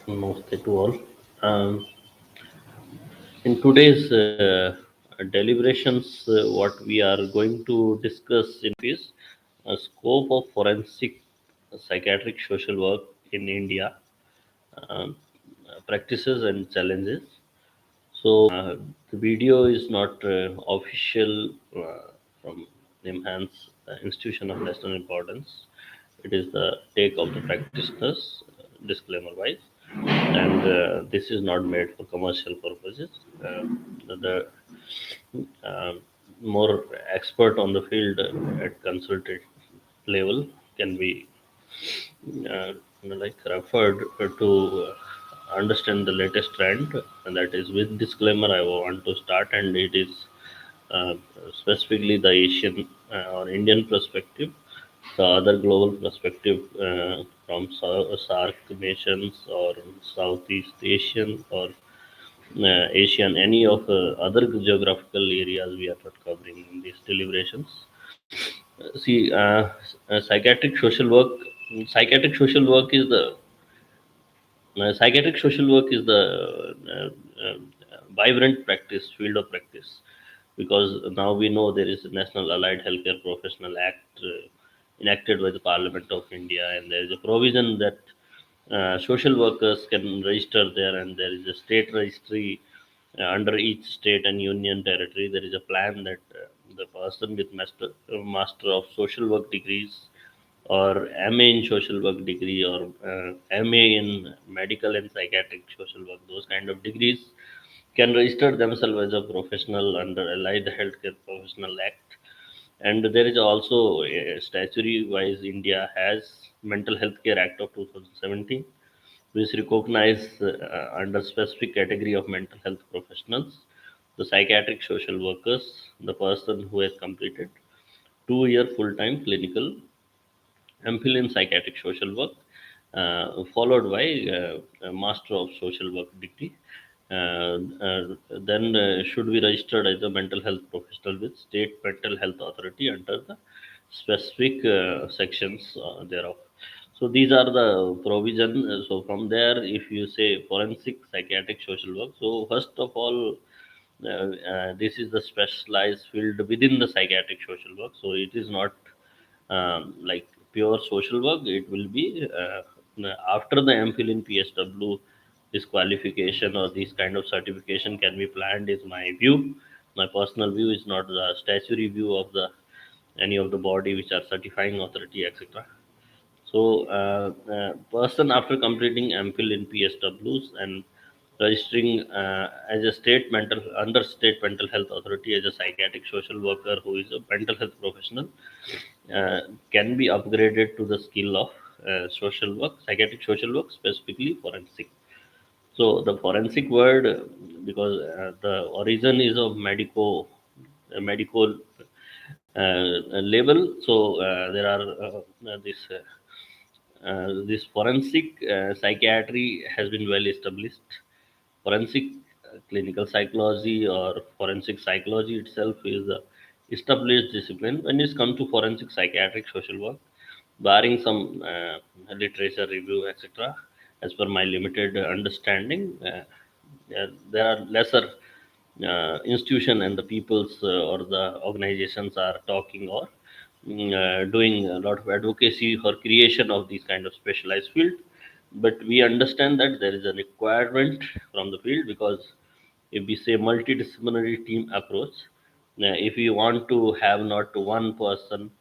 Namaste to all. Um, in today's deliberations, what we are going to discuss in is a scope of forensic psychiatric social work in India, um, practices and challenges. So the video is not official from NIMHANS Institution of National Importance. It is the take of the practitioners, disclaimer wise, and this is not made for commercial purposes. The more expert on the field at consultant level can be like referred to understand the latest trend, and that is with disclaimer I want to start, and it is uh, specifically the Asian or Indian perspective, the other global perspective from SARC nations or Southeast Asian or Asian, any of other geographical areas we are not covering in these deliberations. See, psychiatric social work is the psychiatric social work is the vibrant practice field of practice, because now we know there is a National Allied Healthcare Professional Act enacted by the Parliament of India, and there is a provision that social workers can register there, and there is a state registry under each state and union territory. There is a plan that the person with master of social work degrees or MA in social work degree or MA in medical and psychiatric social work, those kind of degrees can register themselves as a professional under Allied Healthcare Professional Act. And there is also statutory wise, India has Mental Health Care Act of 2017, which recognize under specific category of mental health professionals, the psychiatric social workers, the person who has completed 2 year full-time clinical M.Phil in Psychiatric Social Work, followed by a Master of Social Work degree. Then should be registered as a mental health professional with State Mental Health Authority under the specific sections thereof. So these are the provision. So from there, if you say forensic psychiatric social work, so first of all, this is the specialized field within the psychiatric social work. So it is not like pure social work. It will be after the MPhil in PSW, this qualification or this kind of certification can be planned. Is my view. My personal view is not the statutory view of the any of the body which are certifying authority, etc. So, person after completing MPhil in PSWs and registering as a state mental under state mental health authority as a psychiatric social worker who is a mental health professional uh, can be upgraded to the skill of social work, psychiatric social work, specifically forensic. So the forensic word, because the origin is of medical label. So there are this forensic psychiatry has been well established. Forensic clinical psychology or forensic psychology itself is a established discipline. When it comes to forensic psychiatric social work, barring some literature review, etc., as per my limited understanding, there are lesser institution and the peoples or the organizations are talking or doing a lot of advocacy for creation of these kind of specialized field. But we understand that there is a requirement from the field, because if we say multidisciplinary team approach, if you want to have not one person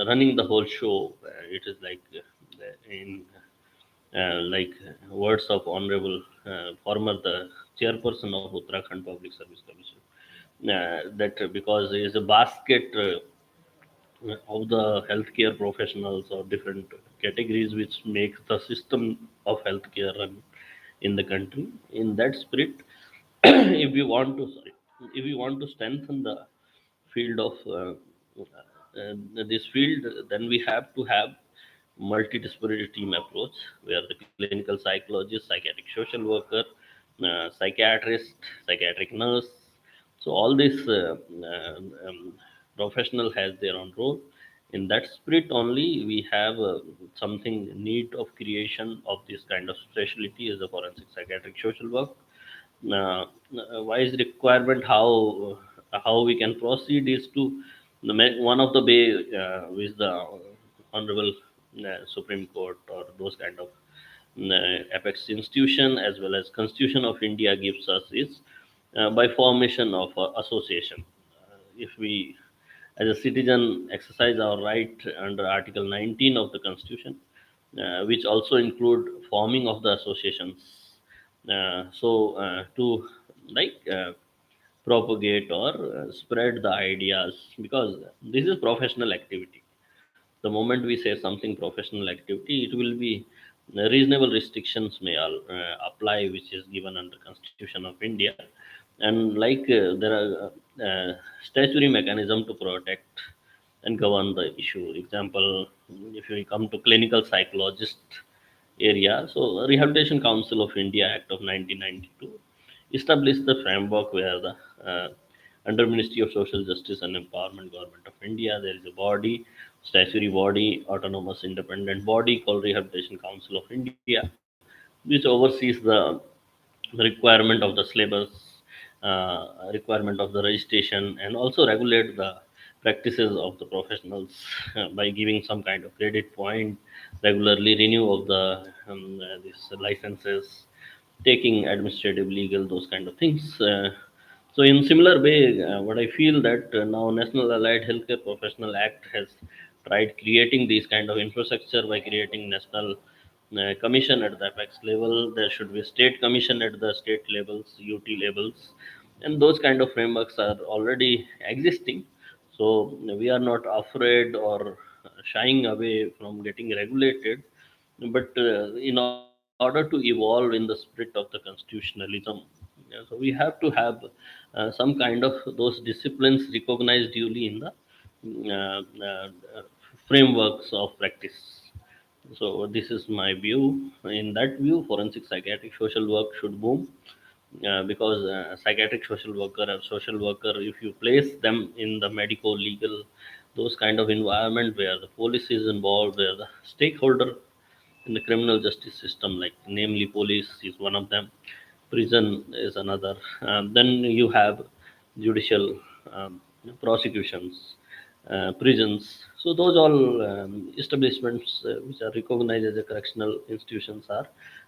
running the whole show, it is like in like words of honorable former the chairperson of Uttarakhand Public Service Commission, that because there is a basket of the healthcare professionals or different categories which makes the system of healthcare run in the country. In that spirit, if we want to sorry, if we want to strengthen the field of this field, then we have to have multidisciplinary team approach where the clinical psychologist, psychiatric social worker, psychiatrist, psychiatric nurse, so all this professional has their own role In that spirit only, we have something need of creation of this kind of specialty as a forensic psychiatric social work. Why is requirement, how we can proceed is to one of the way with the honorable Supreme Court or those kind of apex institution as well as Constitution of India gives us is by formation of association. If we as a citizen exercise our right under Article 19 of the Constitution, which also include forming of the associations, to like propagate or spread the ideas, because this is professional activity. The moment we say something professional activity, it will be reasonable restrictions may all apply, which is given under Constitution of India. And there are statutory mechanism to protect and govern the issue. Example, if we come to clinical psychologist area, so Rehabilitation Council of India Act of 1992 established the framework where the under Ministry of Social Justice and Empowerment, Government of India, there is a body, statutory body, autonomous independent body called Rehabilitation Council of India, which oversees the requirement of the syllabus, requirement of the registration, and also regulate the practices of the professionals by giving some kind of credit point, regularly renew of the these licenses, taking administrative, legal, those kind of things. So in similar way, what I feel that now National Allied Healthcare Professional Act has tried creating these kind of infrastructure by creating national commission at the apex level. There should be state commission at the state levels, UT levels, and those kind of frameworks are already existing. So we are not afraid or shying away from getting regulated, but in order to evolve in the spirit of the constitutionalism, yeah, so we have to have some kind of those disciplines recognized duly in the frameworks of practice. So this is my view. In that view, forensic psychiatric social work should boom, because psychiatric social worker or social worker, if you place them in the medico legal, those kind of environment where the police is involved, where the stakeholder in the criminal justice system, like namely police is one of them, prison is another. Then you have judicial prosecutions, prisons. So those all establishments which are recognized as a correctional institutions are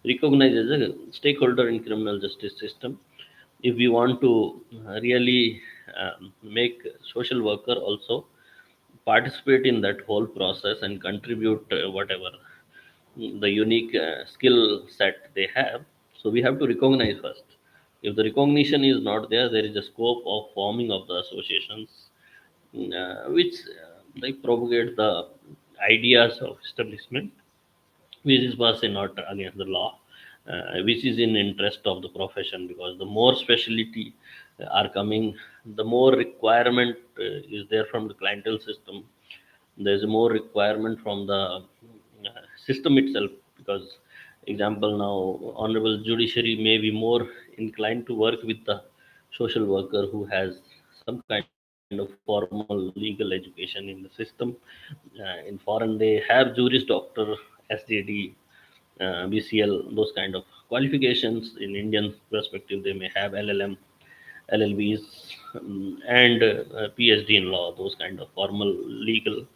recognized as a stakeholder in criminal justice system. If we want to really make social worker also participate in that whole process and contribute whatever the unique skill set they have. So we have to recognize first. If the recognition is not there, there is a scope of forming of the associations, which like propagate the ideas of establishment, which is per se not against the law, which is in interest of the profession, because the more specialty are coming, the more requirement is there from the clientele system. There's more requirement from the system itself, because example now honorable judiciary may be more inclined to work with the social worker who has some kind of formal legal education in the system. In foreign they have juris doctor, SJD, BCL, those kind of qualifications. In Indian perspective, they may have LLM, LLBs, and PhD in law, those kind of formal legal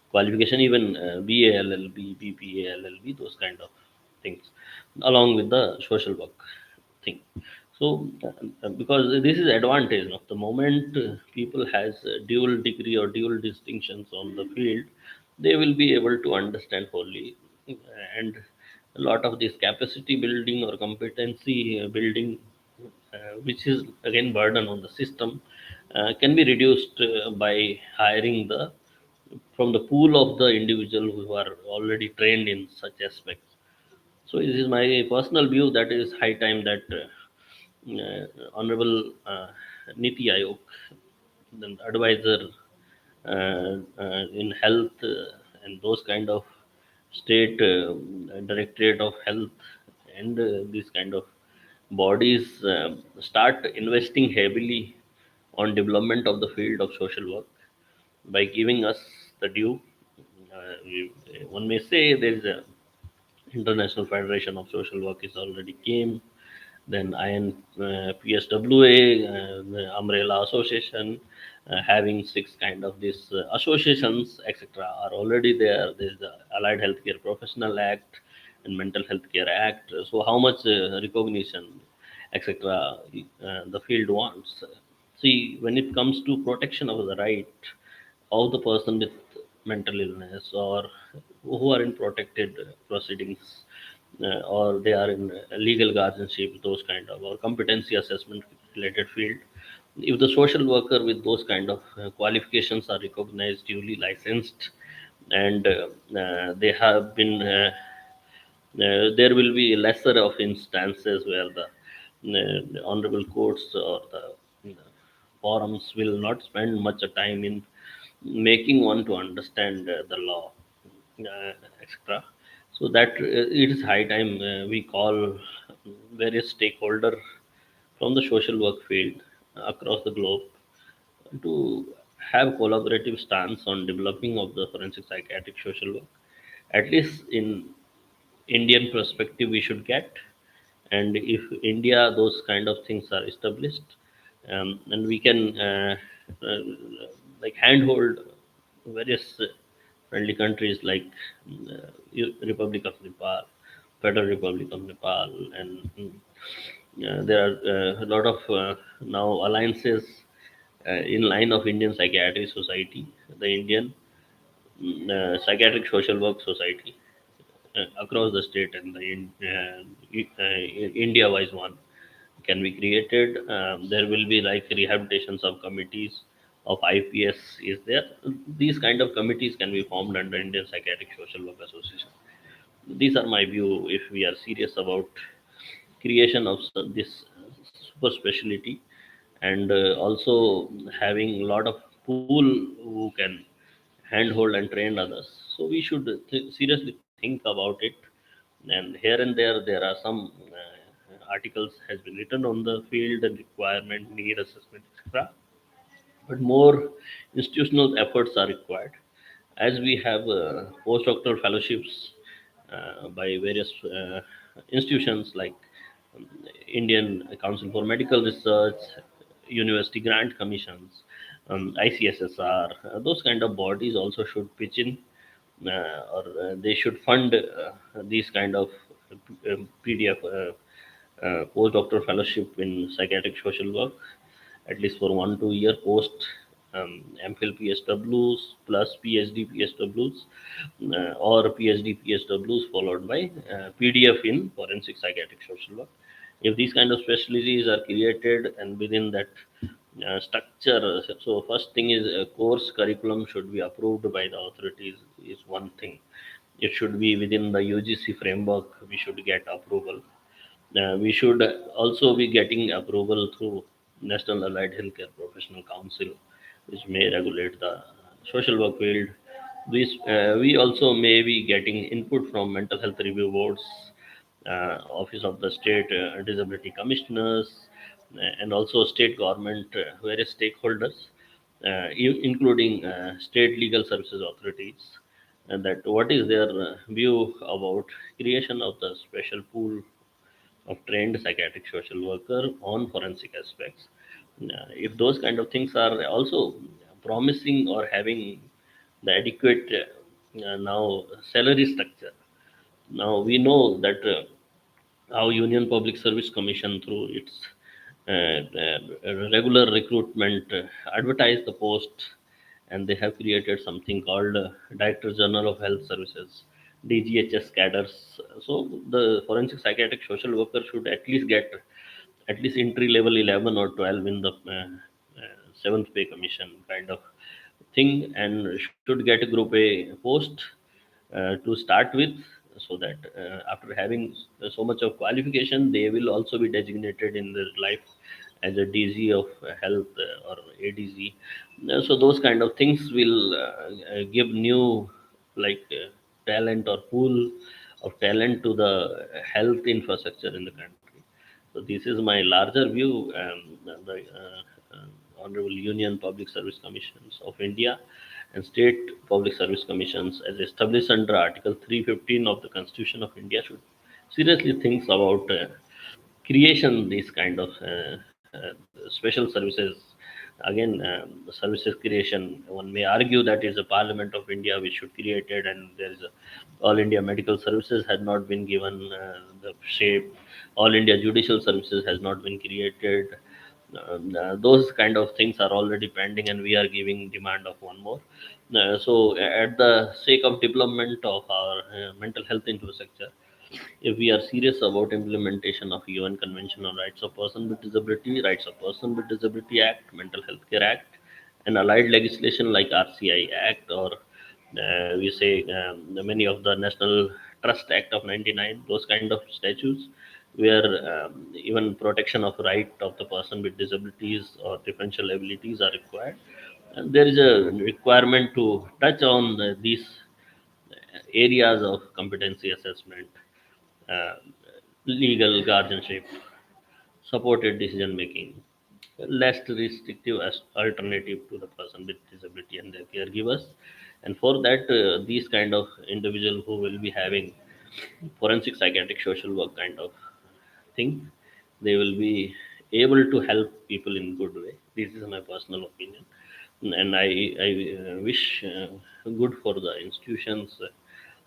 qualification, even BA, LLB, BPA, LLB, those kind of things, along with the social work thing. So, because this is advantage of the moment people has a dual degree or dual distinctions on the field, they will be able to understand wholly, and a lot of this capacity building or competency building, which is again burden on the system, can be reduced by hiring the from the pool of the individual who are already trained in such aspects. So this is my personal view that is high time that Honorable Niti Ayog, the advisor in health, and those kind of state directorate of health, and these kind of bodies start investing heavily on development of the field of social work by giving us the due. one may say there is a International Federation of Social Work is already came, then PSWA, the Umbrella Association, having six kind of these associations, etc., are already there. There's the Allied Healthcare Professional Act and Mental Health Care Act. So, how much recognition, etc., the field wants? See, when it comes to protection of the right of the person with mental illness or who are in protected proceedings or they are in legal guardianship, those kind of or competency assessment related field, if the social worker with those kind of qualifications are recognized, duly licensed, and they have been there will be lesser of instances where the honorable courts or the forums will not spend much time in making one to understand the law, etc. So that it is high time we call various stakeholder from the social work field across the globe to have collaborative stance on developing of the forensic psychiatric social work. At least in Indian perspective, we should get, and if India those kind of things are established, and we can uh, like handhold various friendly countries like Republic of Nepal, Federal Republic of Nepal, and there are a lot of now alliances in line of Indian Psychiatric Society, the Indian Psychiatric Social Work Society across the state and the India-wise one can be created. There will be like rehabilitation subcommittees of IPS is there. These kind of committees can be formed under Indian Psychiatric Social Work Association. These are my view if we are serious about creation of this super specialty, and also having a lot of pool who can handhold and train others. So we should seriously think about it. And here and there are some articles has been written on the field and requirement, need assessment, etc. But more institutional efforts are required, as we have postdoctoral fellowships by various institutions like um, Indian Council for Medical Research, university grant commissions, ICSSR. Those kind of bodies also should pitch in, or they should fund these kind of PDF postdoctoral fellowship in psychiatric social work, at least for 1 2 year post MPhil PSWs plus PhD PSWs, or PhD PSWs followed by PDF in forensic psychiatric social work. If these kind of specialties are created and within that structure, so first thing is a course curriculum should be approved by the authorities is one thing. It should be within the UGC framework. We should get approval. We should also be getting approval through National Allied Healthcare Professional Council, which may regulate the social work field. We also may be getting input from mental health review boards, Office of the State Disability Commissioners, and also state government, various stakeholders, including state legal services authorities, and that what is their view about creation of the special pool of trained psychiatric social worker on forensic aspects. If those kind of things are also promising or having the adequate now salary structure, now we know that how Union Public Service Commission through its regular recruitment advertise the post, and they have created something called Director General of Health Services, DGHS cadres. So the forensic psychiatric social worker should at least get at least entry level 11 or 12 in the seventh pay commission kind of thing, and should get a group A post to start with, so that after having so much of qualification, they will also be designated in their life as a DZ of health or ADZ. So those kind of things will give new like talent or pool of talent to the health infrastructure in the country. So this is my larger view. The Honorable Union Public Service Commissions of India and state public service commissions, as established under Article 315 of the Constitution of India, should seriously think about creation these kind of special services. Again, the services creation, one may argue that is a Parliament of India which should create it, and there is a all India medical services had not been given the shape, all India judicial services has not been created. Those kind of things are already pending, and we are giving demand of one more. So at the sake of development of our mental health infrastructure, if we are serious about implementation of UN Convention on Rights of Person with Disability, Rights of Person with Disability Act, Mental Health Care Act, and allied legislation like RCI Act, or we say many of the National Trust Act of 99, those kind of statutes, where even protection of right of the person with disabilities or differential abilities are required. And there is a requirement to touch on these areas of competency assessment, uh, legal guardianship, supported decision making, less restrictive as alternative to the person with disability and their caregivers. And for that, these kind of individual who will be having forensic psychiatric social work kind of thing, they will be able to help people in good way. This is my personal opinion, and I wish good for the institutions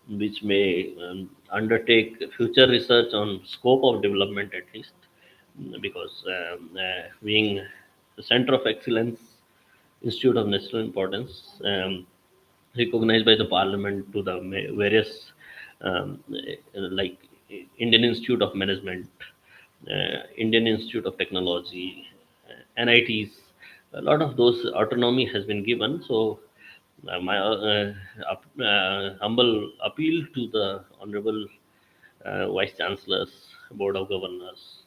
which may undertake future research on scope of development at least, because being the center of excellence, institute of national importance, recognized by the parliament to the various like Indian Institute of Management, Indian Institute of Technology, NITs. A lot of those autonomy has been given. So my humble appeal to the honorable vice chancellors, board of governors,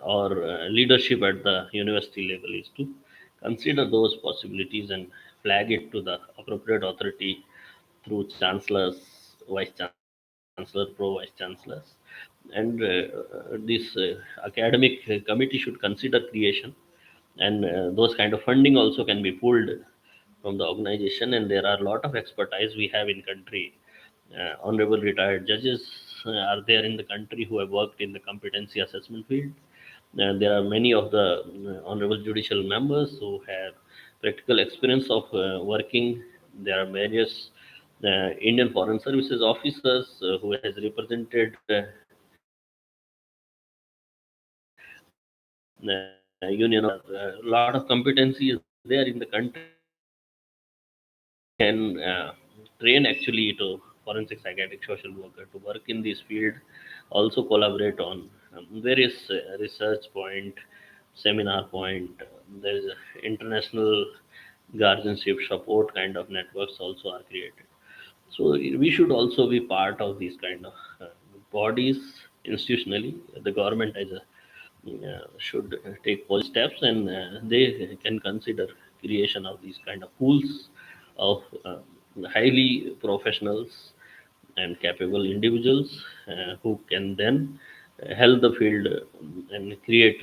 or leadership at the university level is to consider those possibilities and flag it to the appropriate authority through chancellors, vice chancellor, pro vice chancellors. And this academic committee should consider creation, and those kind of funding also can be pulled from the organization. And there are a lot of expertise we have in country. Honorable retired judges are there in the country who have worked in the competency assessment field. And there are many of the honorable judicial members who have practical experience of working. There are various Indian Foreign Services officers who has represented Union of a lot of competency is there in the country, and can train actually to forensic psychiatric social worker to work in this field, also collaborate on various research point, seminar point. There is international guardianship support kind of networks also are created. So we should also be part of these kind of bodies institutionally. The government as a should take policy steps, and they can consider creation of these kind of pools of highly professionals and capable individuals who can then help the field and create